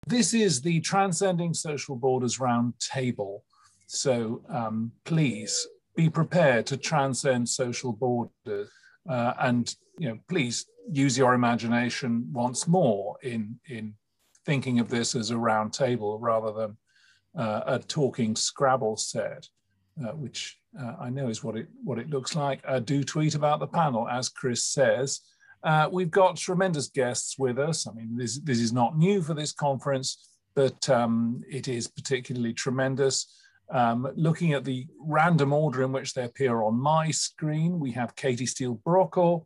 This is the Transcending Social Borders Round Table. So please be prepared to transcend social borders and please use your imagination once more in thinking of this as a round table rather than a talking Scrabble set, which I know is what it looks like. Do tweet about the panel, as Chris says. We've got tremendous guests with us. I mean, this is not new for this conference, but it is particularly tremendous. Looking at the random order in which they appear on my screen, we have Katie Steele-Brockle,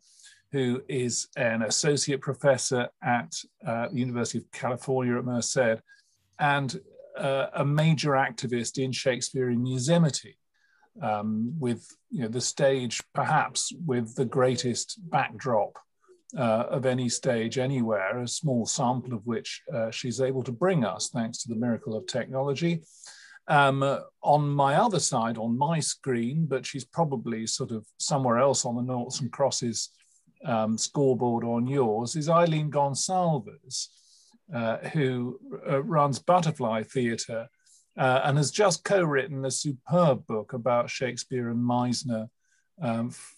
who is an associate professor at the University of California at Merced, and a major activist in Shakespeare in Yosemite, with the stage perhaps with the greatest backdrop of any stage anywhere, a small sample of which she's able to bring us thanks to the miracle of technology. On my other side, on my screen, but she's probably sort of somewhere else on the noughts and crosses scoreboard on yours, is Eileen Gonsalves, who runs Butterfly Theatre and has just co-written a superb book about Shakespeare and Meisner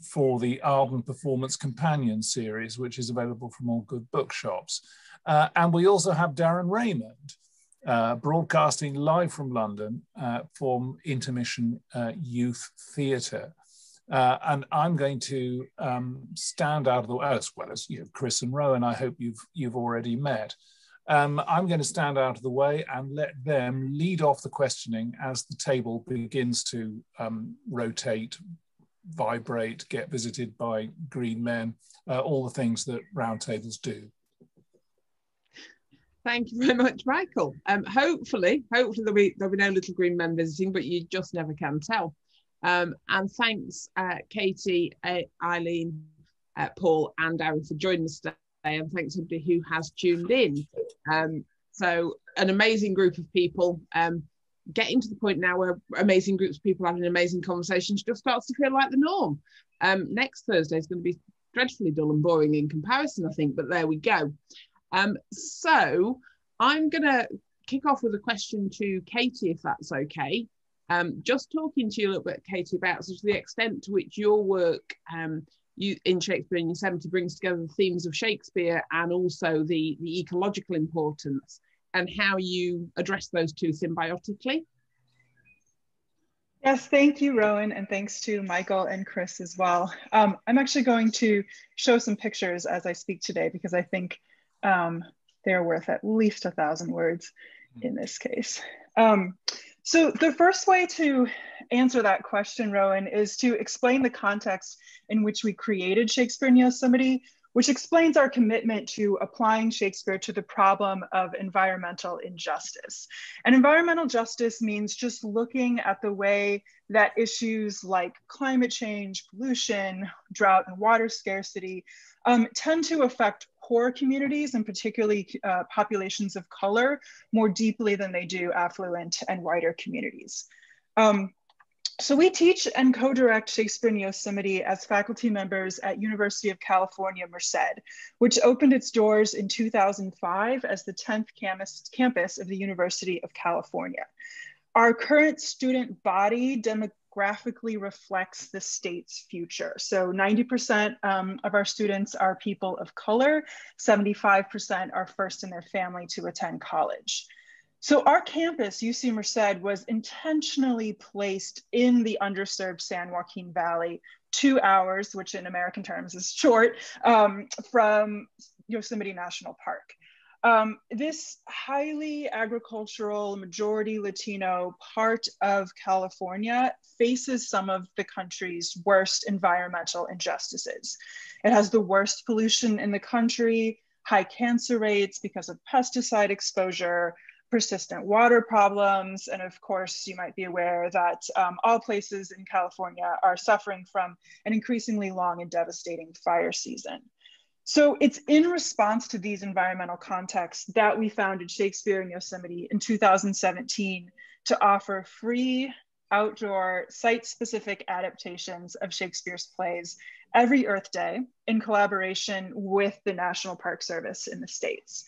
for the Arden Performance Companion series, which is available from all good bookshops. And we also have Darren Raymond, broadcasting live from London from Intermission Youth Theatre. And I'm going to stand out of the way, as well as Chris and Rowan, I hope you've already met. I'm going to stand out of the way and let them lead off the questioning as the table begins to rotate, vibrate, get visited by green men, all the things that roundtables do. Thank you very much, Michael. Hopefully there'll be no little green men visiting, but you just never can tell. And thanks, Katie, Eileen, Paul, and Darren for joining us today, and thanks to everybody who has tuned in. So an amazing group of people, getting to the point now where amazing groups of people having amazing conversations just starts to feel like the norm. Next Thursday is going to be dreadfully dull and boring in comparison, I think, but there we go. So I'm going to kick off with a question to Katie, if that's okay. Just talking to you a little bit, Katie, about sort of the extent to which your work in Shakespeare in Yosemite brings together the themes of Shakespeare and also the ecological importance, and how you address those two symbiotically. Yes, thank you, Rowan, and thanks to Michael and Chris as well. I'm actually going to show some pictures as I speak today, because I think they're worth at least 1,000 words in this case. So the first way to answer that question, Rowan, is to explain the context in which we created Shakespeare in Yosemite, which explains our commitment to applying Shakespeare to the problem of environmental injustice. And environmental justice means just looking at the way that issues like climate change, pollution, drought, and water scarcity tend to affect poor communities, and particularly populations of color, more deeply than they do affluent and whiter communities. So we teach and co-direct Shakespeare in Yosemite as faculty members at University of California, Merced, which opened its doors in 2005 as the 10th campus of the University of California. Our current student body demographically reflects the state's future. So 90% of our students are people of color, 75% are first in their family to attend college. So our campus, UC Merced, was intentionally placed in the underserved San Joaquin Valley, 2 hours, which in American terms is short, from Yosemite National Park. This highly agricultural, majority Latino part of California faces some of the country's worst environmental injustices. It has the worst pollution in the country, high cancer rates because of pesticide exposure, persistent water problems, and of course, you might be aware that all places in California are suffering from an increasingly long and devastating fire season. So it's in response to these environmental contexts that we founded Shakespeare in Yosemite in 2017 to offer free outdoor site-specific adaptations of Shakespeare's plays every Earth Day in collaboration with the National Park Service in the States.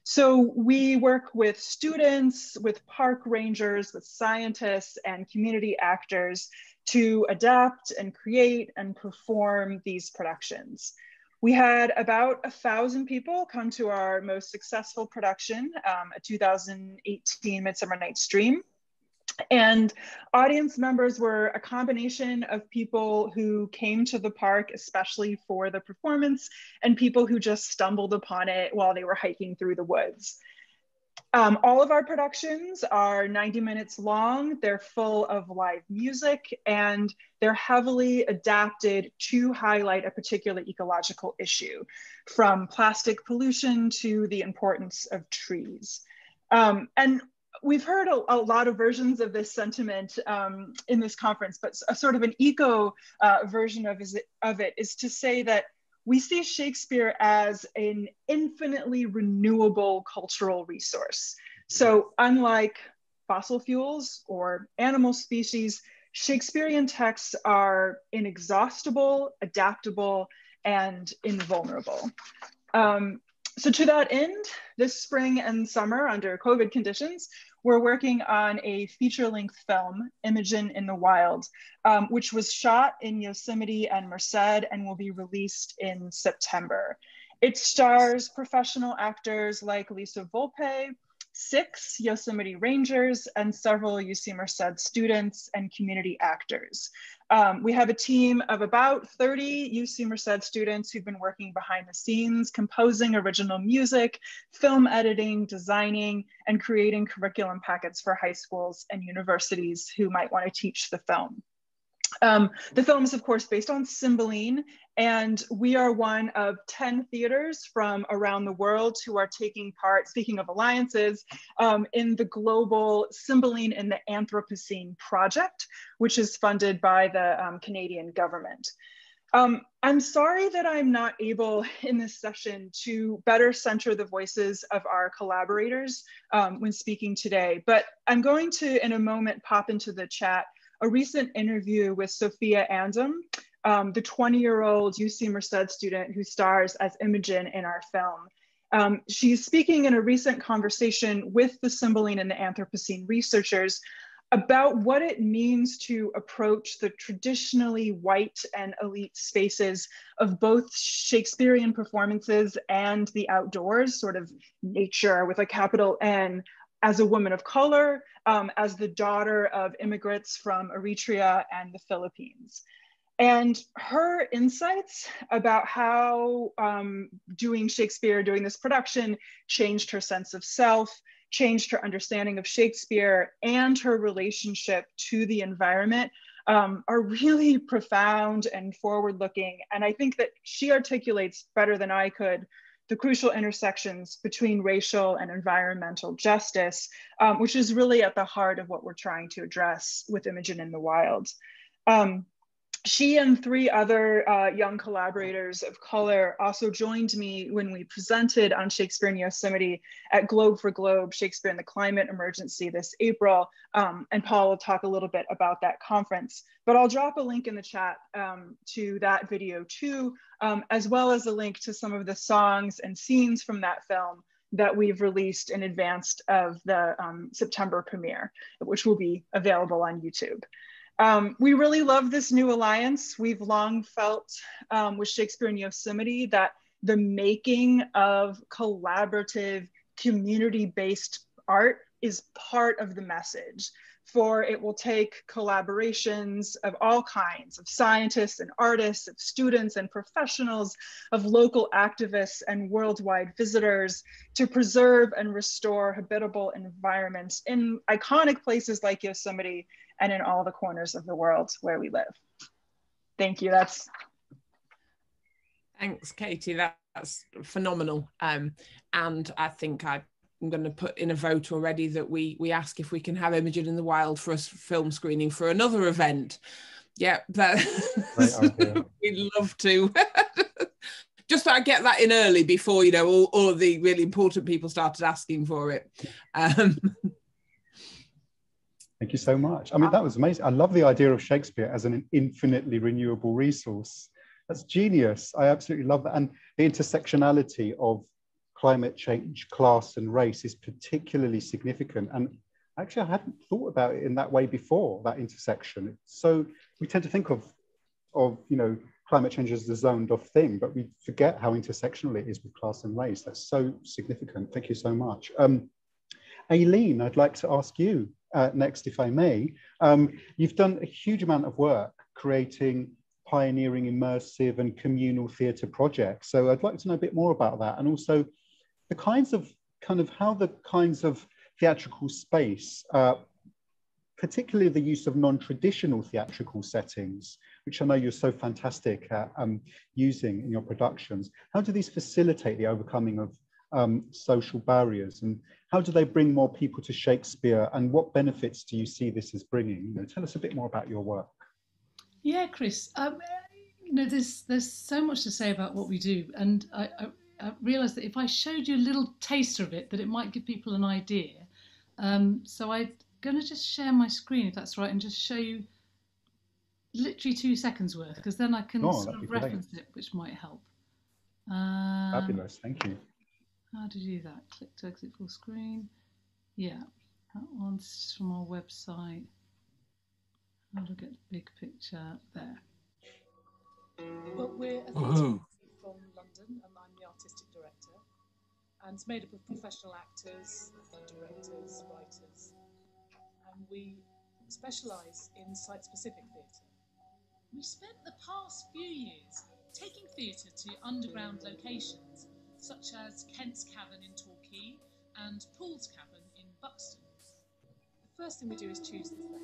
So we work with students, with park rangers, with scientists and community actors to adapt and create and perform these productions. We had about 1,000 people come to our most successful production, a 2018 Midsummer Night's Dream. And audience members were a combination of people who came to the park, especially for the performance, and people who just stumbled upon it while they were hiking through the woods. All of our productions are 90 minutes long. They're full of live music, and they're heavily adapted to highlight a particular ecological issue, from plastic pollution to the importance of trees. And we've heard a lot of versions of this sentiment in this conference, but a sort of an eco version of it is to say that we see Shakespeare as an infinitely renewable cultural resource. So unlike fossil fuels or animal species, Shakespearean texts are inexhaustible, adaptable, and invulnerable. So to that end, this spring and summer, under COVID conditions, we're working on a feature-length film, Imogen in the Wild, which was shot in Yosemite and Merced and will be released in September. It stars professional actors like Lisa Volpe, 6 Yosemite Rangers, and several UC Merced students and community actors. We have a team of about 30 UC Merced students who've been working behind the scenes, composing original music, film editing, designing, and creating curriculum packets for high schools and universities who might want to teach the film. The film is, of course, based on Cymbeline, and we are one of 10 theaters from around the world who are taking part, speaking of alliances, in the global Cymbeline in the Anthropocene project, which is funded by the Canadian government. I'm sorry that I'm not able in this session to better center the voices of our collaborators when speaking today, but I'm going to, in a moment, pop into the chat a recent interview with Sophia Andom, the 20-year-old UC Merced student who stars as Imogen in our film. She's speaking in a recent conversation with the Cymbeline and the Anthropocene researchers about what it means to approach the traditionally white and elite spaces of both Shakespearean performances and the outdoors, sort of nature with a capital N, as a woman of color, as the daughter of immigrants from Eritrea and the Philippines. And her insights about how doing Shakespeare, doing this production, changed her sense of self, changed her understanding of Shakespeare, and her relationship to the environment are really profound and forward-looking. And I think that she articulates better than I could the crucial intersections between racial and environmental justice, which is really at the heart of what we're trying to address with Imogen in the Wild. She and 3 other young collaborators of color also joined me when we presented on Shakespeare in Yosemite at Globe for Globe, Shakespeare and the Climate Emergency this April. And Paul will talk a little bit about that conference, but I'll drop a link in the chat to that video too, as well as a link to some of the songs and scenes from that film that we've released in advance of the September premiere, which will be available on YouTube. We really love this new alliance. We've long felt with Shakespeare in Yosemite that the making of collaborative, community-based art is part of the message. For it will take collaborations of all kinds, of scientists and artists, of students and professionals, of local activists and worldwide visitors to preserve and restore habitable environments in iconic places like Yosemite and in all the corners of the world where we live. Thank you. Thanks, Katie. That's phenomenal. And I think I'm going to put in a vote already that we ask if we can have Imogen in the Wild for a film screening for another event. Yeah, we'd love to. Just so I get that in early before, you know, all the really important people started asking for it. Thank you so much. I mean, that was amazing. I love the idea of Shakespeare as an infinitely renewable resource. That's genius. I absolutely love that. And the intersectionality of climate change, class and race is particularly significant. And actually, I hadn't thought about it in that way before, that intersection. So we tend to think of climate change as the zoned off thing, but we forget how intersectional it is with class and race. That's so significant. Thank you so much. Aileen, I'd like to ask you next, if I may. You've done a huge amount of work creating pioneering, immersive and communal theatre projects. So I'd like to know a bit more about that, and also the kinds of how the kinds of theatrical space, particularly the use of non-traditional theatrical settings, which I know you're so fantastic at using in your productions. How do these facilitate the overcoming of social barriers, and how do they bring more people to Shakespeare, and what benefits do you see this as bringing? Tell us a bit more about your work. Yeah, Chris, there's so much to say about what we do, and I realised that if I showed you a little taster of it, that it might give people an idea. So I'm going to just share my screen, if that's right, and just show you literally 2 seconds worth, because then I can sort of reference it, which might help. Fabulous, thank you. How to do that? Click to exit full screen. Yeah, that one's just from our website. How to get the big picture there. Well, we're a theatre from London, and I'm the artistic director. And it's made up of professional actors, directors, writers. And we specialise in site-specific theatre. We've spent the past few years taking theatre to underground locations, such as Kent's Cavern in Torquay and Paul's Cavern in Buxton. The first thing we do is choose the play.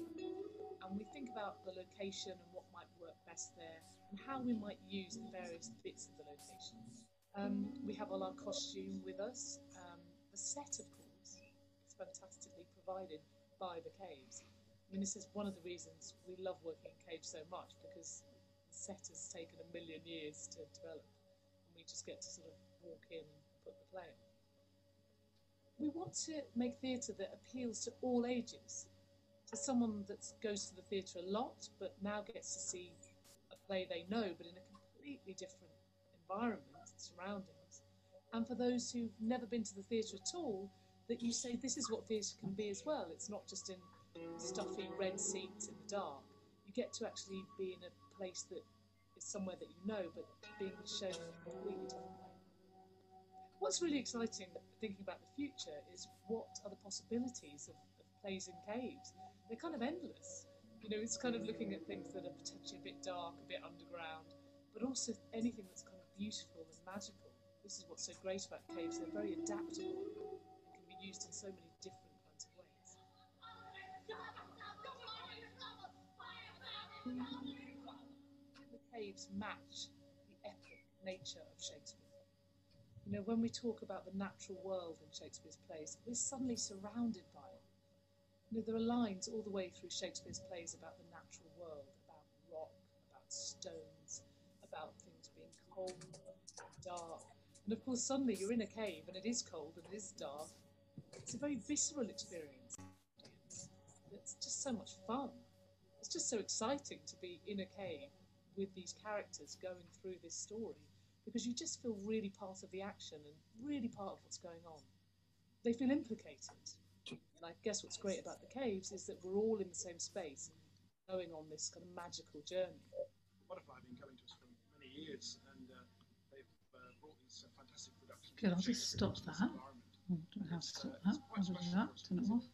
And we think about the location and what might work best there, and how we might use the various bits of the location. We have all our costume with us. The set, of course, is fantastically provided by the caves. I mean, this is one of the reasons we love working in caves so much, because the set has taken 1 million years to develop, and we just get to sort of walk in and put the play in. We want to make theatre that appeals to all ages. To someone that goes to the theatre a lot, but now gets to see a play they know, but in a completely different environment and surroundings. And for those who've never been to the theatre at all, that you say this is what theatre can be as well. It's not just in stuffy red seats in the dark. You get to actually be in a place that is somewhere that you know, but being shown in a completely different way. What's really exciting, thinking about the future, is what are the possibilities of plays in caves. They're kind of endless. It's kind of looking at things that are potentially a bit dark, a bit underground, but also anything that's kind of beautiful and magical. This is what's so great about caves. They're very adaptable and can be used in so many different kinds of ways. The caves match the epic nature of Shakespeare. When we talk about the natural world in Shakespeare's plays, we're suddenly surrounded by it. There are lines all the way through Shakespeare's plays about the natural world, about rock, about stones, about things being cold and dark. And of course, suddenly you're in a cave and it is cold and it is dark. It's a very visceral experience. It's just so much fun. It's just so exciting to be in a cave with these characters going through this story, because you just feel really part of the action and really part of what's going on. They feel implicated. And I guess what's great about the caves is that we're all in the same space, going on this kind of magical journey. Butterfly have been coming to us for many years, and they've brought these fantastic productions. Good, I'll just stop that. I don't know how to stop that. How to do that? Turn it off.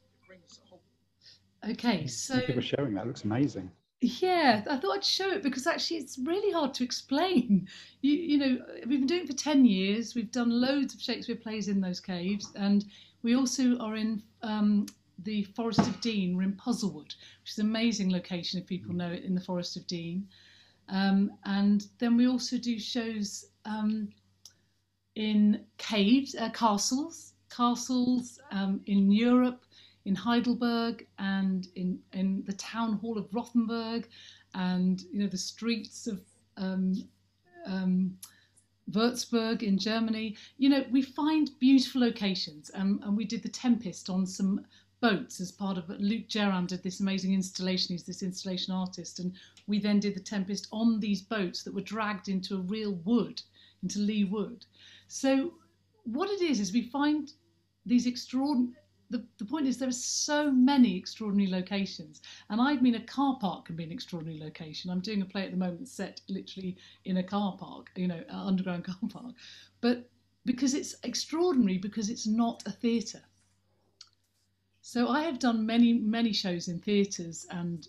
Okay, so thank you for sharing that. It looks amazing. Yeah, I thought I'd show it because actually it's really hard to explain. We've been doing it for 10 years. We've done loads of Shakespeare plays in those caves, and we also are in the Forest of Dean. We're in Puzzlewood, which is an amazing location if people know it, in the Forest of Dean. And then we also do shows in caves, castles in Europe, in Heidelberg, and in the town hall of Rothenburg, and the streets of Würzburg in Germany. We find beautiful locations, and we did The Tempest on some boats as part of it. Luke Gerrand did this amazing installation. He's this installation artist, and we then did The Tempest on these boats that were dragged into a real wood, into Lee Wood. So what it is we find these extraordinary, the point is there are so many extraordinary locations, and I mean a car park can be an extraordinary location. I'm doing a play at the moment set literally in a car park, you know, an underground car park, but because it's extraordinary because it's not a theatre. So I have done many shows in theatres and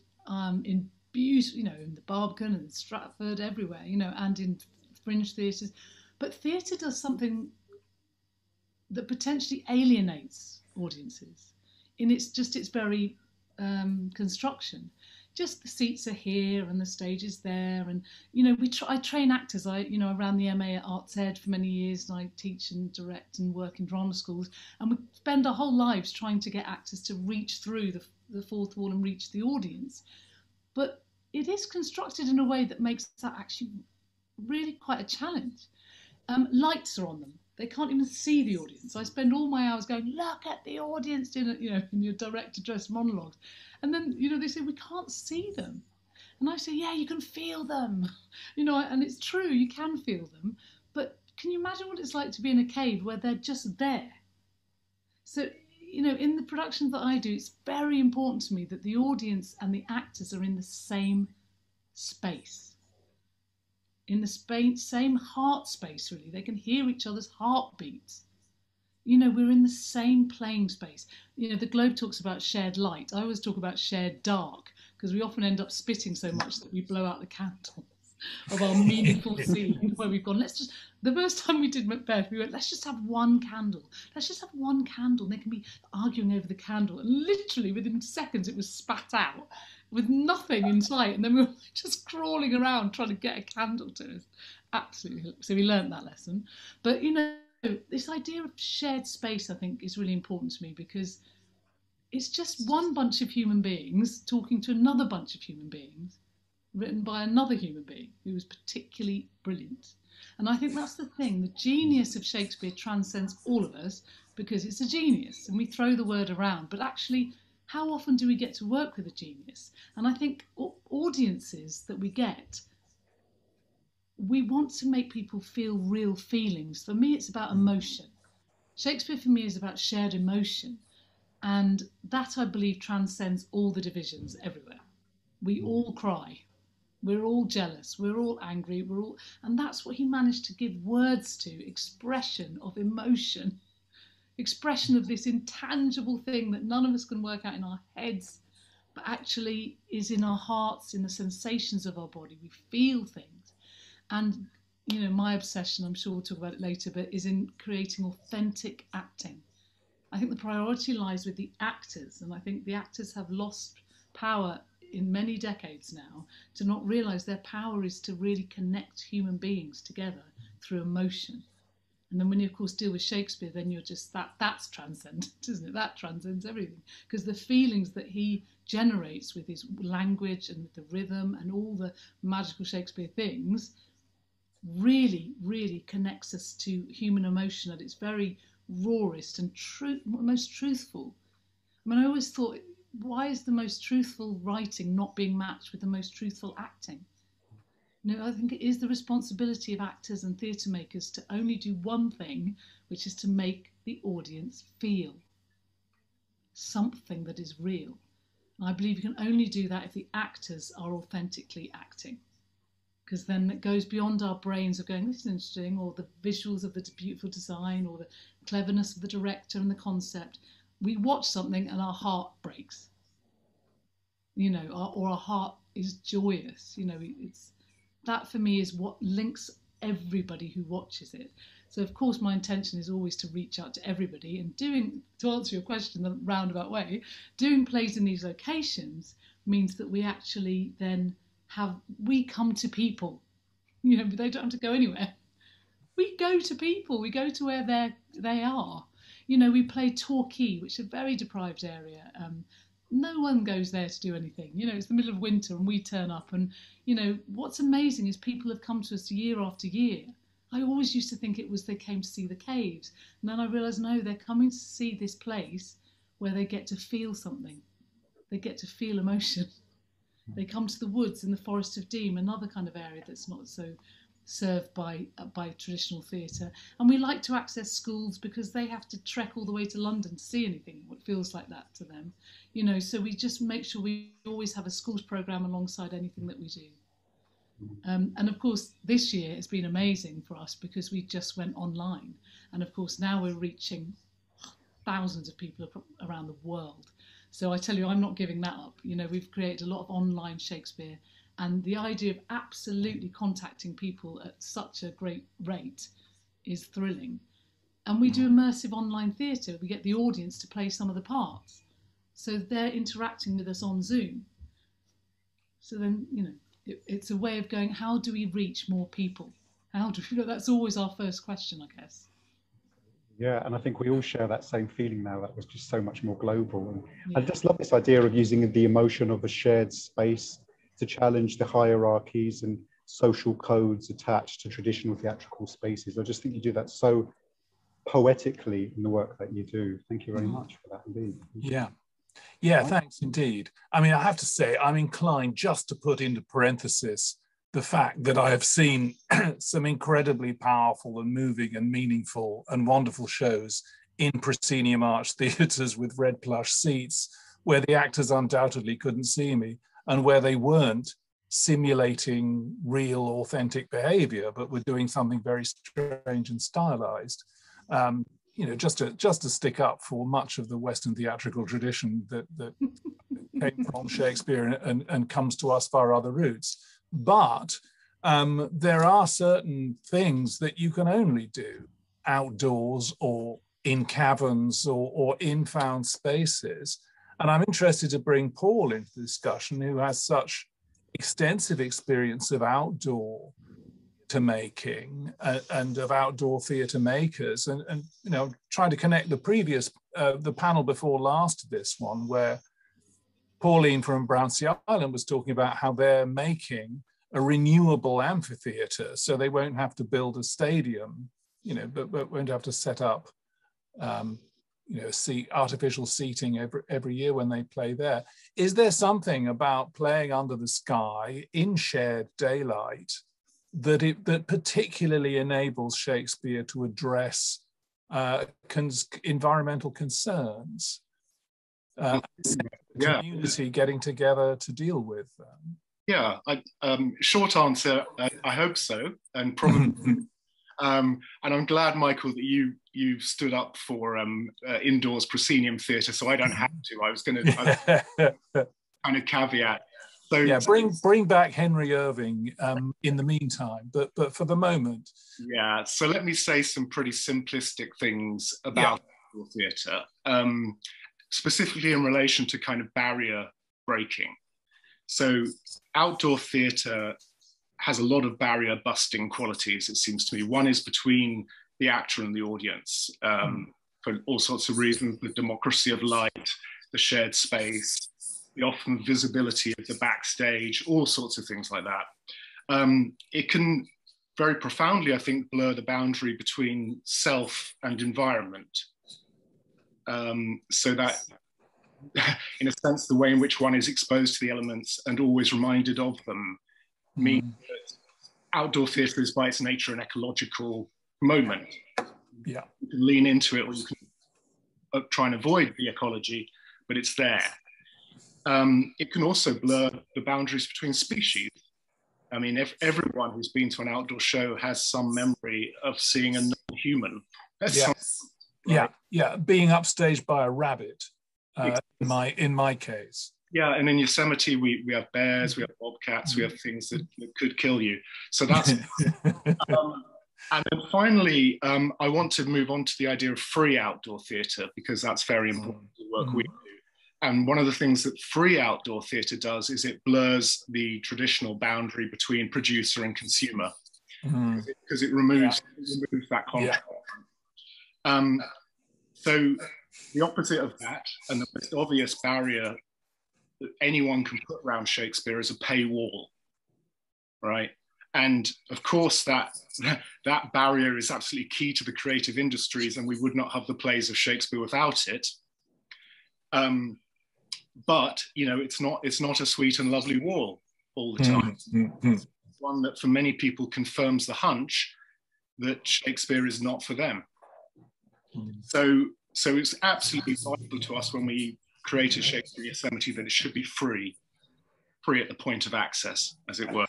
in beautiful, you know, in the Barbican and Stratford, everywhere, you know, and in fringe theatres, but theatre does something that potentially alienates audiences in its very construction. Just the seats are here and the stage is there, and you know I train actors. I ran the MA at Arts Ed for many years, and I teach and direct and work in drama schools, and we spend our whole lives trying to get actors to reach through the fourth wall and reach the audience. But it is constructed in a way that makes that actually really quite a challenge. Lights are on them. They can't even see the audience. I spend all my hours going, look at the audience in your direct address monologues. And then, you know, they say, we can't see them. And I say, yeah, you can feel them. You know, and it's true, you can feel them. But can you imagine what it's like to be in a cave where they're just there? So, you know, in the productions that I do, it's very important to me that the audience and the actors are in the same space. In the same heart space, really. They can hear each other's heartbeats. You know, we're in the same playing space. You know, the Globe talks about shared light. I always talk about shared dark, because we often end up spitting so much that we blow out the candles of our meaningful scene, where we've gone, the first time we did Macbeth, we went, let's just have one candle. Let's just have one candle. And they can be arguing over the candle. And literally within seconds, it was spat out with nothing in sight, and then we were just crawling around trying to get a candle to us. Absolutely. So we learned that lesson. But, you know, this idea of shared space, I think, is really important to me, because it's just one bunch of human beings talking to another bunch of human beings, written by another human being who was particularly brilliant. And I think that's the thing. The genius of Shakespeare transcends all of us, because it's a genius, and we throw the word around, but actually, how often do we get to work with a genius? And I think audiences that we get, we want to make people feel real feelings. For me, it's about emotion. Shakespeare, for me, is about shared emotion. And that, I believe, transcends all the divisions everywhere. We all cry. We're all jealous. We're all angry. And that's what he managed to give words to, expression of emotion. Expression of this intangible thing that none of us can work out in our heads, but actually is in our hearts, in the sensations of our body. We feel things. And, you know, my obsession, I'm sure we'll talk about it later, but is in creating authentic acting. I think the priority lies with the actors, and I think the actors have lost power in many decades now to not realise their power is to really connect human beings together through emotion. And then when you, of course, deal with Shakespeare, then you're just, that's transcendent, isn't it? That transcends everything. Because the feelings that he generates with his language and with the rhythm and all the magical Shakespeare things really, really connects us to human emotion at its very rawest and most truthful. I mean, I always thought, why is the most truthful writing not being matched with the most truthful acting? No, I think it is the responsibility of actors and theatre makers to only do one thing, which is to make the audience feel something that is real. And I believe you can only do that if the actors are authentically acting, because then it goes beyond our brains of going, this is interesting, or the visuals of the beautiful design, or the cleverness of the director and the concept. We watch something and our heart breaks, you know, or our heart is joyous. You know, that for me is what links everybody who watches it. So of course my intention is always to reach out to everybody, and to answer your question in a roundabout way, doing plays in these locations means that we actually then we come to people, you know, they don't have to go anywhere. We go to people, we go to where they are. You know, we play Torquay, which is a very deprived area. No one goes there to do anything. You know, it's the middle of winter and we turn up, and, you know, what's amazing is people have come to us year after year. I always used to think it was they came to see the caves. And then I realised, no, they're coming to see this place where they get to feel something. They get to feel emotion. They come to the woods in the Forest of Dean, another kind of area that's not so served by traditional theatre. And we like to access schools because they have to trek all the way to London to see anything, what feels like that to them. You know, so we just make sure we always have a schools programme alongside anything that we do. And of course, this year has been amazing for us because we just went online. And of course, now we're reaching thousands of people around the world. So I tell you, I'm not giving that up. You know, we've created a lot of online Shakespeare, and the idea of absolutely contacting people at such a great rate is thrilling. And we do immersive online theatre. We get the audience to play some of the parts. So they're interacting with us on Zoom. So then, you know, it's a way of going, how do we reach more people? How do we, that's always our first question, I guess. Yeah, and I think we all share that same feeling now, that was just so much more global. And Yeah. I just love this idea of using the emotion of a shared space to challenge the hierarchies and social codes attached to traditional theatrical spaces. I just think you do that so poetically in the work that you do. Thank you very much for that indeed. Yeah. Yeah, thanks indeed. I mean, I have to say, I'm inclined just to put into parenthesis the fact that I have seen some incredibly powerful and moving and meaningful and wonderful shows in proscenium arch theatres with red plush seats, where the actors undoubtedly couldn't see me and where they weren't simulating real, authentic behaviour, but were doing something very strange and stylized. You know, just to stick up for much of the Western theatrical tradition that came from Shakespeare and comes to us via other routes. But there are certain things that you can only do outdoors or in caverns or in found spaces. And I'm interested to bring Paul into the discussion, who has such extensive experience of outdoor theatre making and of outdoor theatre makers, and you know, trying to connect the previous the panel before last to this one, where Pauline from Brownsea Island was talking about how they're making a renewable amphitheatre, so they won't have to build a stadium, you know, but won't have to set up you know, artificial seating every year when they play there. Is there something about playing under the sky in shared daylight that particularly enables Shakespeare to address environmental concerns? Community getting together to deal with them? Yeah, short answer, I hope so, and probably. And I'm glad, Michael, that you stood up for indoors proscenium theatre, so I don't have to. I was going to kind of caveat. So yeah, bring back Henry Irving in the meantime, but for the moment. Yeah, so let me say some pretty simplistic things about outdoor theatre, specifically in relation to kind of barrier breaking. So outdoor theatre has a lot of barrier busting qualities, it seems to me. One is between the actor and the audience, for all sorts of reasons: the democracy of light, the shared space, the often visibility of the backstage, all sorts of things like that. It can very profoundly, I think, blur the boundary between self and environment. So that, in a sense, the way in which one is exposed to the elements and always reminded of them means that outdoor theatre is by its nature an ecological moment. Yeah. You can lean into it, or you can try and avoid the ecology, but it's there. It can also blur the boundaries between species. I mean, if everyone who's been to an outdoor show has some memory of seeing a non-human. Yeah, being upstaged by a rabbit, in my case. Yeah, and in Yosemite, we have bears, we have bobcats, we have things that could kill you. So that's... and then finally, I want to move on to the idea of free outdoor theatre, because that's very important to the work we do. And one of the things that free outdoor theatre does is it blurs the traditional boundary between producer and consumer, because it removes that contrast. So the opposite of that, and the most obvious barrier that anyone can put around Shakespeare, is a paywall, right? And of course, that barrier is absolutely key to the creative industries, and we would not have the plays of Shakespeare without it. But you know, it's not a sweet and lovely wall all the time. one that for many people confirms the hunch that Shakespeare is not for them. So it's absolutely vital to us when we created Shakespeare Yosemite that it should be free at the point of access, as it were.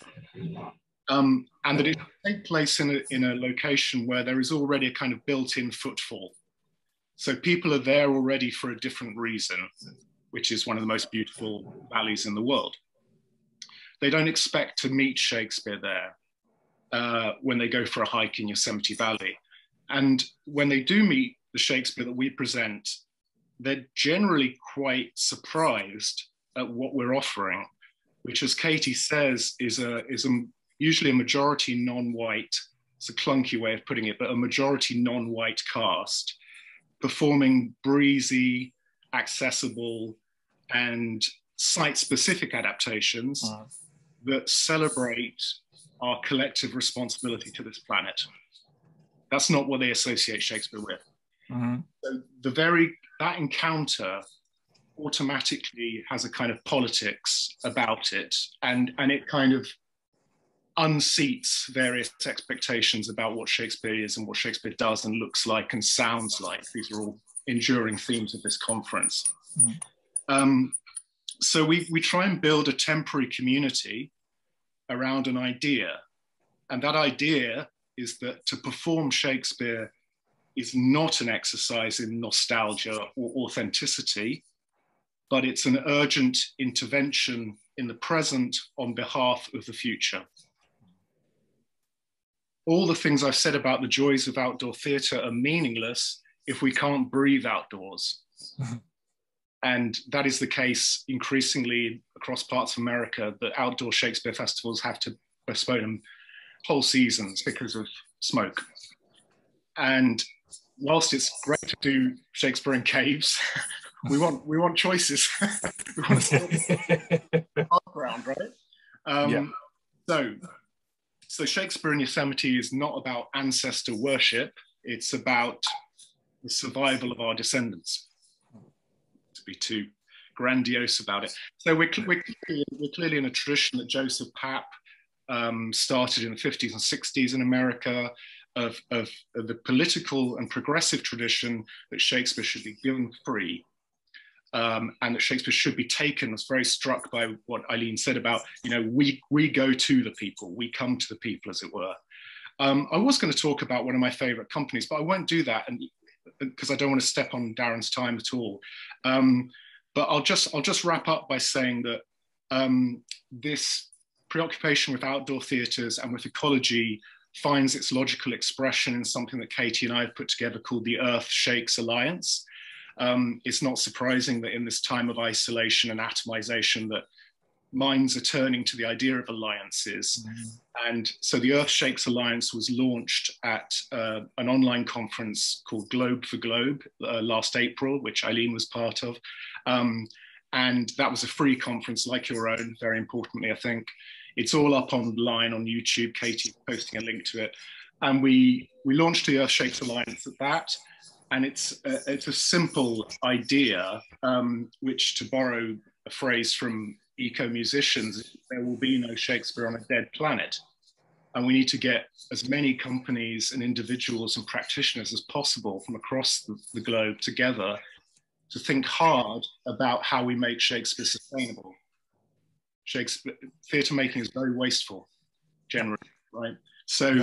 And that it take place in a location where there is already a kind of built-in footfall. So people are there already for a different reason, which is one of the most beautiful valleys in the world. They don't expect to meet Shakespeare there when they go for a hike in Yosemite Valley. And when they do meet the Shakespeare that we present, they're generally quite surprised at what we're offering, which, as Katie says, is usually a majority non-white, it's a clunky way of putting it, but a majority non-white cast performing breezy, accessible, and site-specific adaptations that celebrate our collective responsibility to this planet. That's not what they associate Shakespeare with. So that encounter automatically has a kind of politics about it, and it kind of unseats various expectations about what Shakespeare is and what Shakespeare does and looks like and sounds like. These are all enduring themes of this conference. So we try and build a temporary community around an idea. And that idea is that to perform Shakespeare is not an exercise in nostalgia or authenticity, but it's an urgent intervention in the present on behalf of the future. All the things I've said about the joys of outdoor theatre are meaningless if we can't breathe outdoors. And that is the case increasingly across parts of America, that outdoor Shakespeare festivals have to postpone whole seasons because of smoke. And whilst it's great to do Shakespeare in caves, we want choices. We want to background, right? So Shakespeare in Yosemite is not about ancestor worship. It's about the survival of our descendants. To be too grandiose about it. So we're clearly in a tradition that Joseph Papp started in the 50s and 60s in America, of the political and progressive tradition that Shakespeare should be given free, and that Shakespeare should be taken. I was very struck by what Eileen said about, we go to the people, we come to the people, as it were. I was going to talk about one of my favorite companies, but I won't do that, and because I don't want to step on Darren's time at all. But I'll just wrap up by saying that this preoccupation with outdoor theatres and with ecology finds its logical expression in something that Katie and I have put together called the Earth Shakes Alliance. It's not surprising that in this time of isolation and atomization that minds are turning to the idea of alliances. And so the Earth Shakes Alliance was launched at an online conference called Globe for Globe last April, which Eileen was part of. And that was a free conference like your own, very importantly, I think. It's all up online on YouTube. Katie's posting a link to it. And we launched the Earth Shakes Alliance at that. And it's a simple idea, which, to borrow a phrase from eco-musicians, there will be no Shakespeare on a dead planet. And we need to get as many companies and individuals and practitioners as possible from across the globe together to think hard about how we make Shakespeare sustainable. Theatre making is very wasteful, generally, right? So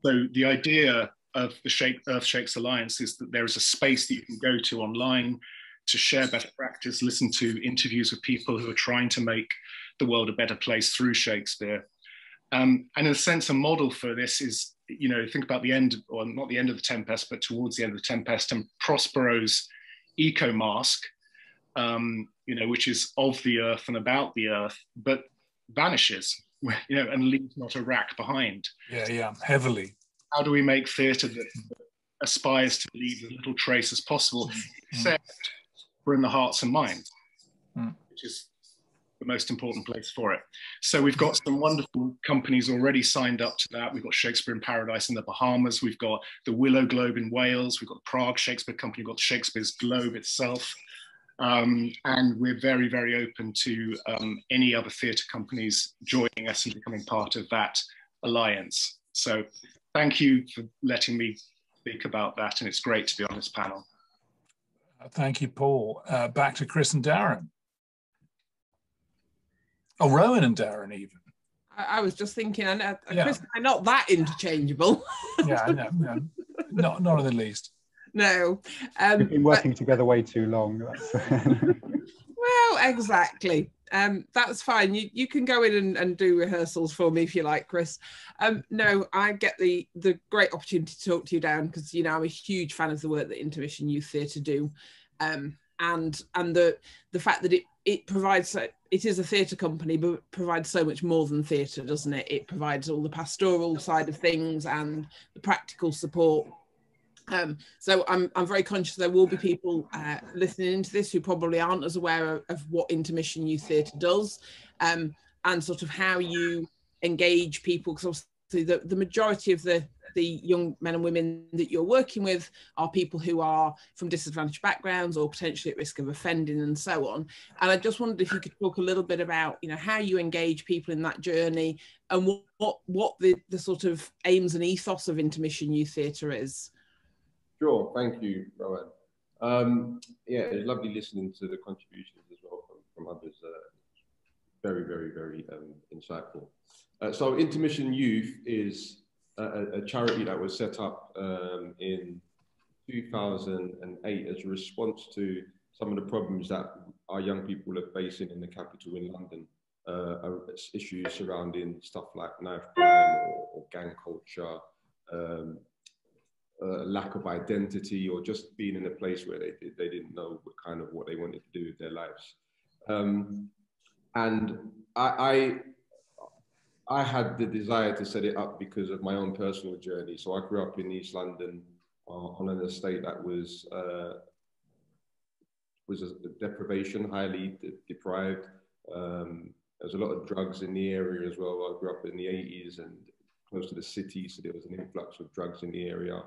the idea of the Earth Shakes Alliance is that there is a space that you can go to online to share best practice, listen to interviews with people who are trying to make the world a better place through Shakespeare. And in a sense, a model for this is, think about the end, or not the end of the Tempest, but towards the end of the Tempest, and Prospero's Eco Mask, which is of the earth and about the earth, but vanishes, and leaves not a rack behind. Yeah, heavily. How do we make theatre that aspires to leave as little trace as possible, except we're in the hearts and minds, which is the most important place for it. So we've got some wonderful companies already signed up to that. We've got Shakespeare in Paradise in the Bahamas. We've got the Willow Globe in Wales. We've got the Prague Shakespeare Company. We've got Shakespeare's Globe itself. And we're very, very open to any other theatre companies joining us and becoming part of that alliance. So thank you for letting me speak about that, and it's great to be on this panel. Thank you, Paul. Back to Chris and Darren. Oh, Rowan and Darren even. I was just thinking, I know, Yeah. Chris and I are not that interchangeable. Yeah, I know, no, not in the least. No. We've been working together way too long. Well, exactly. That's fine. You can go in and do rehearsals for me if you like, Chris. No, I get the great opportunity to talk to you, Darren, because you know I'm a huge fan of the work that Intermission Youth Theatre do, and the fact that it provides, it is a theatre company, but it provides so much more than theatre, doesn't it? It provides all the pastoral side of things and the practical support. So I'm very conscious there will be people listening into this who probably aren't as aware of what Intermission Youth Theatre does, and sort of how you engage people, because obviously the majority of the young men and women that you're working with are people who are from disadvantaged backgrounds or potentially at risk of offending and so on. And I just wondered if you could talk a little bit about, you know, how you engage people in that journey and what the sort of aims and ethos of Intermission Youth Theatre is. Sure, thank you, Rowan. Yeah, it was lovely listening to the contributions as well from others. Very, very, very insightful. So Intermission Youth is a charity that was set up in 2008 as a response to some of the problems that our young people are facing in the capital in London. Issues surrounding stuff like knife crime or gang culture, lack of identity, or just being in a place where they didn't know what they wanted to do with their lives. And I had the desire to set it up because of my own personal journey. So I grew up in East London on an estate that was a deprivation, highly deprived. There's a lot of drugs in the area as well. I grew up in the 80s and close to the city, so there was an influx of drugs in the area,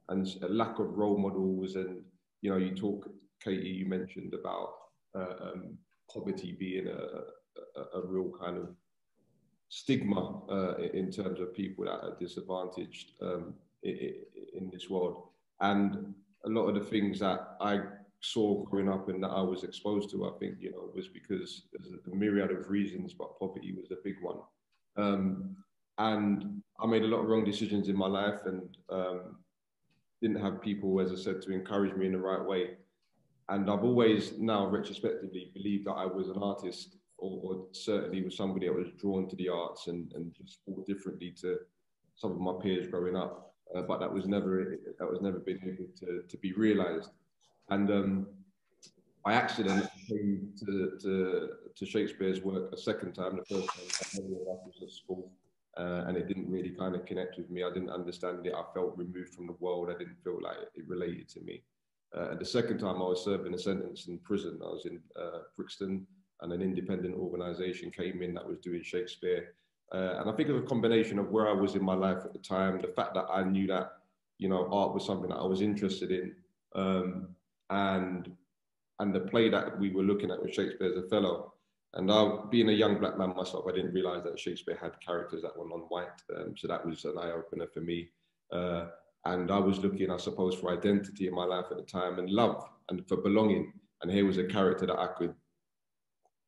and a lack of role models. And you know, you talk, Katie, you mentioned about poverty being a real kind of stigma in terms of people that are disadvantaged in this world. And a lot of the things that I saw growing up and that I was exposed to, I think, you know, was because there's a myriad of reasons, but poverty was a big one. And I made a lot of wrong decisions in my life, and didn't have people, as I said, to encourage me in the right way. And I've always now retrospectively believed that I was an artist, or certainly was somebody that was drawn to the arts and just thought differently to some of my peers growing up. But that was never been able to be realized. And by accident, I came to Shakespeare's work a second time. The first time I was at school, and it didn't really kind of connect with me. I didn't understand it. I felt removed from the world. I didn't feel like it related to me. And the second time I was serving a sentence in prison. I was in Brixton, and an independent organisation came in that was doing Shakespeare. And I think it was a combination of where I was in my life at the time, the fact that I knew that, you know, art was something that I was interested in, and the play that we were looking at was Shakespeare as Othello. And being a young black man myself, I didn't realise that Shakespeare had characters that were non-white. So that was an eye-opener for me. And I was looking, I suppose, for identity in my life at the time, and love, and for belonging. And here was a character that I could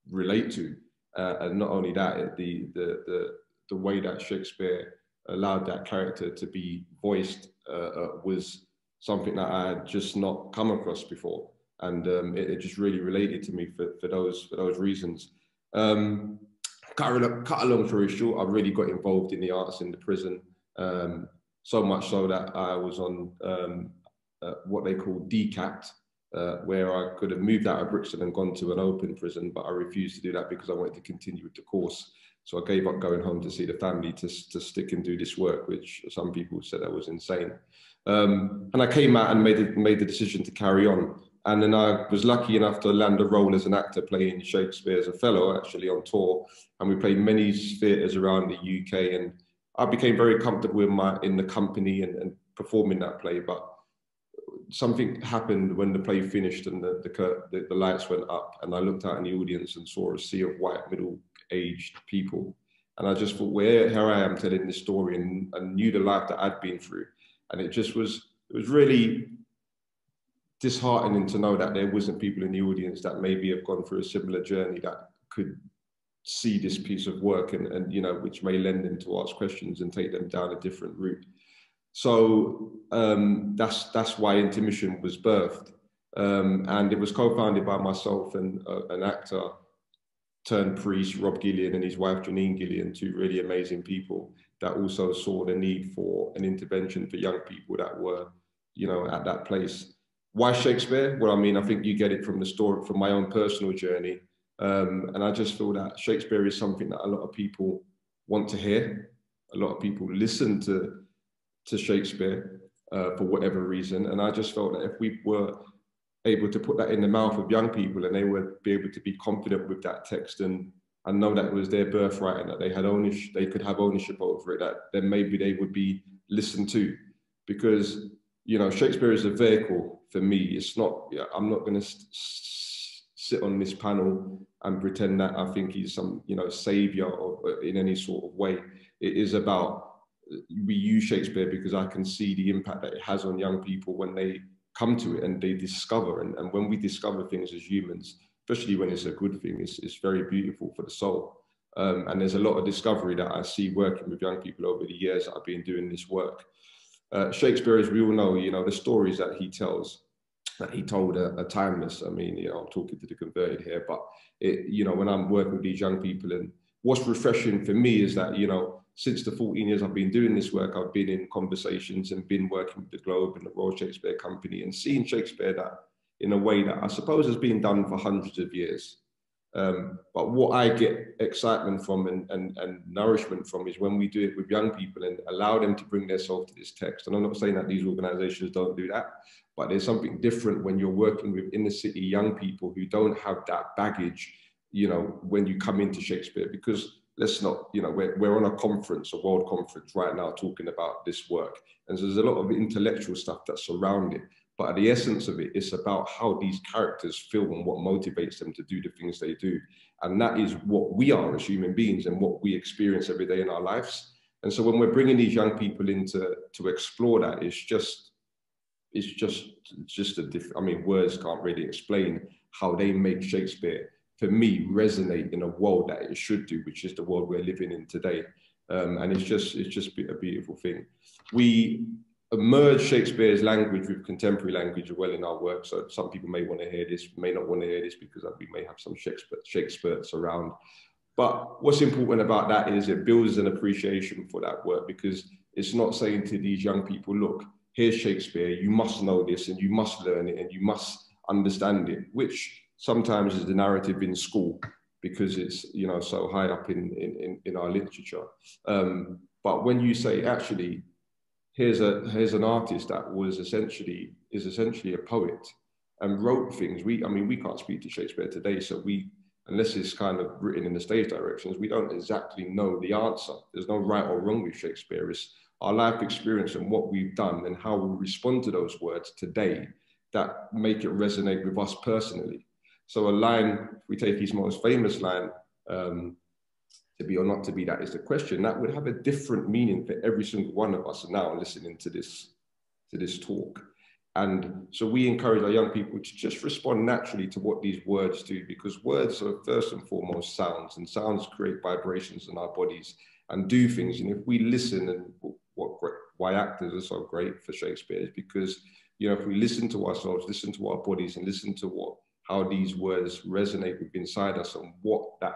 relate to. And not only that, the way that Shakespeare allowed that character to be voiced was something that I had just not come across before. And it just really related to me for those reasons. Cut a long story short, I really got involved in the arts in the prison, so much so that I was on what they call decapped, where I could have moved out of Brixton and gone to an open prison, but I refused to do that because I wanted to continue with the course. So I gave up going home to see the family to stick and do this work, which some people said I was insane. And I came out and made the decision to carry on. And then I was lucky enough to land a role as an actor playing Shakespeare's Othello, actually on tour. And we played many theatres around the UK. And I became very comfortable in the company and performing that play. But something happened when the play finished and the lights went up, and I looked out in the audience and saw a sea of white middle-aged people. And I just thought, well, here I am telling this story, and knew the life that I'd been through. And it was really disheartening to know that there wasn't people in the audience that maybe have gone through a similar journey that could see this piece of work and you know, which may lend them to ask questions and take them down a different route. So that's why Intermission was birthed. And it was co-founded by myself and an actor turned priest, Rob Gillian, and his wife, Janine Gillian, two really amazing people that also saw the need for an intervention for young people that were, you know, at that place. Why Shakespeare? Well, I mean, I think you get it from the story, from my own personal journey. And I just feel that Shakespeare is something that a lot of people want to hear. A lot of people listen to Shakespeare for whatever reason. And I just felt that if we were able to put that in the mouth of young people and they would be able to be confident with that text and know that it was their birthright and that they had ownership, they could have ownership over it, that then maybe they would be listened to. Because, you know, Shakespeare is a vehicle for me. It's not, I'm not going to sit on this panel and pretend that I think he's some, you know, savior or in any sort of way. It is about, we use Shakespeare because I can see the impact that it has on young people when they come to it and they discover. And when we discover things as humans, especially when it's a good thing, it's very beautiful for the soul. And there's a lot of discovery that I see working with young people over the years that I've been doing this work. Shakespeare, as we all know, you know, the stories that he tells, that he told are timeless. I mean, you know, I'm talking to the converted here, but it, you know, when I'm working with these young people, and what's refreshing for me is that, you know, since the 14 years I've been doing this work, I've been in conversations and been working with the Globe and the Royal Shakespeare Company and seeing Shakespeare that in a way that I suppose has been done for hundreds of years. But what I get excitement from and nourishment from is when we do it with young people and allow them to bring themselves to this text. And I'm not saying that these organizations don't do that, but there's something different when you're working with inner city young people who don't have that baggage, you know, when you come into Shakespeare, because let's not, you know, we're on a conference, a world conference right now talking about this work. And so there's a lot of intellectual stuff that's around it. But at the essence of it, it's about how these characters feel and what motivates them to do the things they do. And that is what we are as human beings and what we experience every day in our lives. And so when we're bringing these young people in to explore that, it's just a different, I mean, words can't really explain how they make Shakespeare, for me, resonate in a world that it should do, which is the world we're living in today. And it's just a beautiful thing. We merge Shakespeare's language with contemporary language as well in our work. So some people may want to hear this, may not want to hear this because we may have some Shakespeare's around. But what's important about that is it builds an appreciation for that work, because it's not saying to these young people, look, here's Shakespeare, you must know this and you must learn it and you must understand it, which sometimes is the narrative in school because it's, you know, so high up in our literature. But when you say, actually, here's an artist that is essentially a poet and wrote things. I mean, we can't speak to Shakespeare today, so unless it's kind of written in the stage directions, we don't exactly know the answer. There's no right or wrong with Shakespeare. It's our life experience and what we've done and how we respond to those words today that make it resonate with us personally. So a line, if we take his most famous line, to be or not to be, that is the question, that would have a different meaning for every single one of us now listening to this talk. And so we encourage our young people to just respond naturally to what these words do, because words are first and foremost sounds, and sounds create vibrations in our bodies and do things. And if we listen, and why actors are so great for Shakespeare is because, you know, if we listen to ourselves, listen to our bodies and listen to how these words resonate with inside us and what that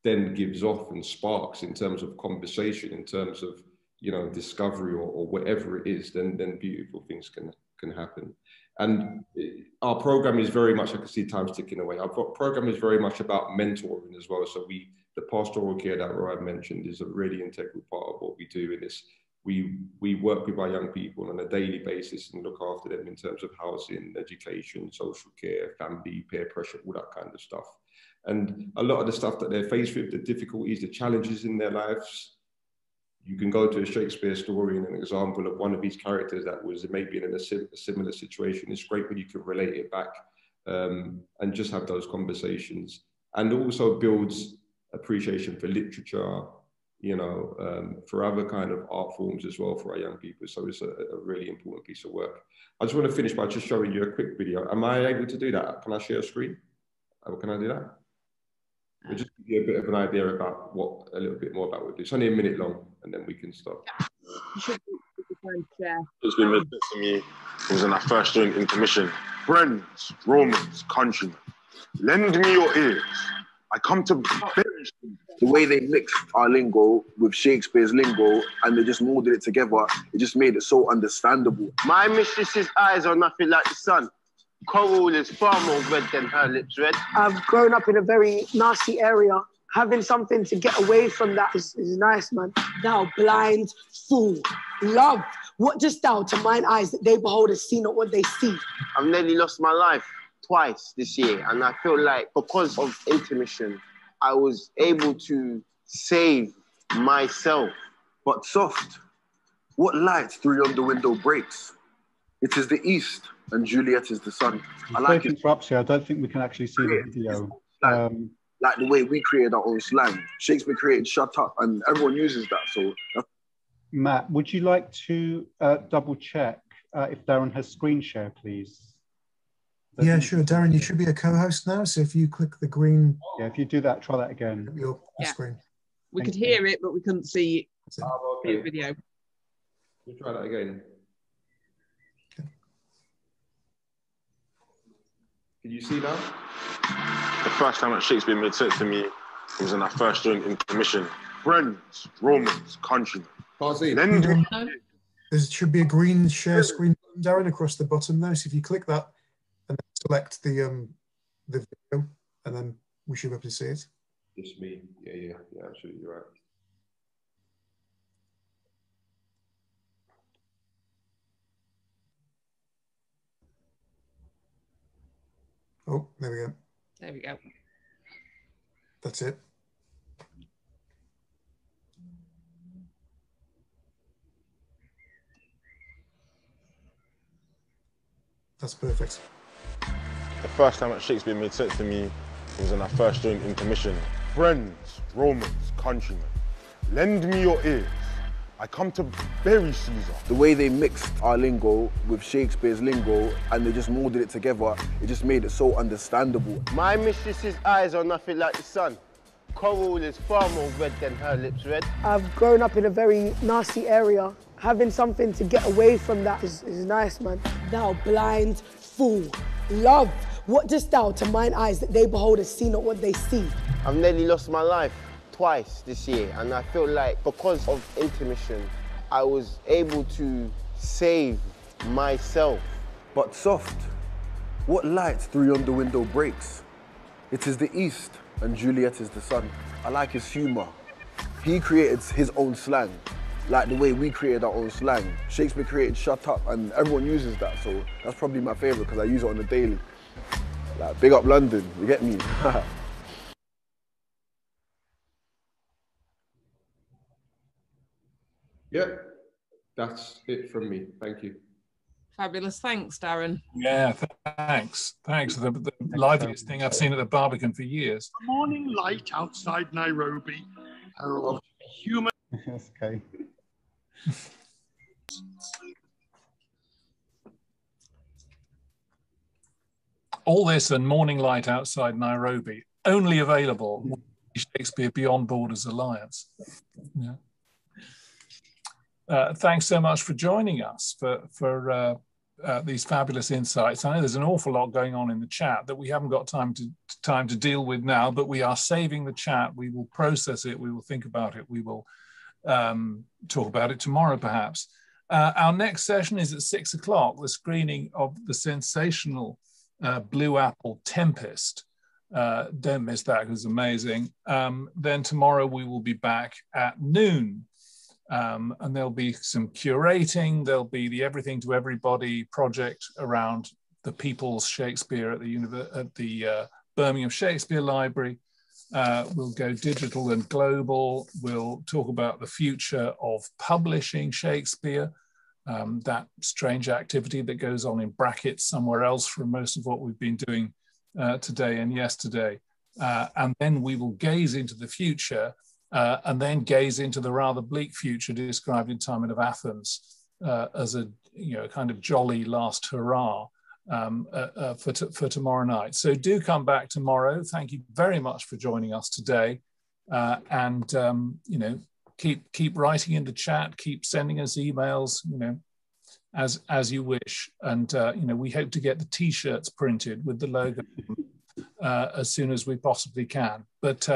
then gives off and sparks in terms of conversation, in terms of, you know, discovery or whatever it is, then beautiful things can happen. And our program is very much, I can see time ticking away. Our program is very much about mentoring as well. So the pastoral care that Roy mentioned is a really integral part of what we do in this. We work with our young people on a daily basis and look after them in terms of housing, education, social care, family, peer pressure, all that kind of stuff. And a lot of the stuff that they're faced with, the difficulties, the challenges in their lives, you can go to a Shakespeare story and an example of one of these characters that was maybe in a similar situation. It's great when you can relate it back and just have those conversations, and also builds appreciation for literature, you know, for other kind of art forms as well for our young people. So it's a really important piece of work. I just want to finish by just showing you a quick video. Am I able to do that? Can I share a screen? Can I do that? We'll just give you a bit of an idea about a little bit more about what we do. It's only a minute long, and then we can stop. It's been mentioned to me. It was when I first joined Intermission. Friends, Romans, countrymen, lend me your ears. I come to perish. The way they mixed our lingo with Shakespeare's lingo and they just molded it together, it just made it so understandable. My mistress's eyes are nothing like the sun. Coral is far more red than her lips red. I've grown up in a very nasty area. Having something to get away from that is nice, man. Thou blind fool, love, what dost thou to mine eyes that they behold and see not what they see? I've nearly lost my life twice this year, and I feel like because of Intermission, I was able to save myself. But soft, what light through yonder window breaks? It is the east, and Juliet is the sun. I like it. Interrupts here. I don't think we can actually see the video. Like the way we created our own slang. Shakespeare created shut up, and everyone uses that. So, Matt, would you like to double check if Darren has screen share, please? Yeah, sure. Darren, you should be a co-host now. So if you click the green... Yeah, if you do that, try that again. Your screen. We could hear it, but we couldn't see the video. We'll try that again. Okay. Can you see now? The first time that Shakespeare made sense to me was when I first joined Intermission. Friends, Romans, countrymen. Can't see. There should be a green share screen, Darren, across the bottom there. So if you click that and then select the video, and then we should be able to see it. Just me. Yeah, absolutely, you're right. Oh, there we go. There we go. That's it. That's perfect. The first time that Shakespeare made sense to me was when I first joined Intermission. Friends, Romans, countrymen, lend me your ears. I come to bury Caesar. The way they mixed our lingo with Shakespeare's lingo and they just molded it together, it just made it so understandable. My mistress's eyes are nothing like the sun. Coral is far more red than her lips red. I've grown up in a very nasty area. Having something to get away from that is nice, man. Thou blind fool, love, what dost thou to mine eyes that they behold and see not what they see? I've nearly lost my life twice this year, and I feel like because of Intermission, I was able to save myself. But soft, what light through yonder window breaks? It is the east, and Juliet is the sun. I like his humor. He created his own slang, like the way we created our own slang. Shakespeare created shut up, and everyone uses that, so that's probably my favorite because I use it on the daily. Like, big up London, you get me? Yep, that's it from me. Thank you. Fabulous. Thanks, Darren. Yeah, thanks. The liveliest thing I've seen at the Barbican for years. Morning light outside Nairobi. Human. That's okay. All this and Morning Light outside Nairobi, only available on Shakespeare Beyond Borders Alliance. Yeah. Thanks so much for joining us for these fabulous insights. I know there's an awful lot going on in the chat that we haven't got time to deal with now, but we are saving the chat. We will process it. We will think about it. We will talk about it tomorrow, perhaps. Our next session is at 6 o'clock, the screening of the sensational Blue Apple Tempest. Don't miss that, because it's amazing. Then tomorrow we will be back at noon. And there'll be some curating. There'll be the Everything to Everybody project around the People's Shakespeare at the Birmingham Shakespeare Library. We'll go digital and global. We'll talk about the future of publishing Shakespeare, that strange activity that goes on in brackets somewhere else from most of what we've been doing today and yesterday. And then we will gaze into the future and then gaze into the rather bleak future described in Timon of Athens as a kind of jolly last hurrah for tomorrow night. So do come back tomorrow. Thank you very much for joining us today. And keep writing in the chat, keep sending us emails, as you wish. And we hope to get the t-shirts printed with the logo as soon as we possibly can. But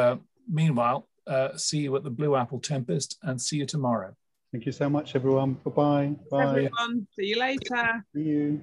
meanwhile, see you at the Blue Apple Tempest and see you tomorrow. Thank you so much, everyone. Bye-bye. Bye. Everyone. See you later. See you.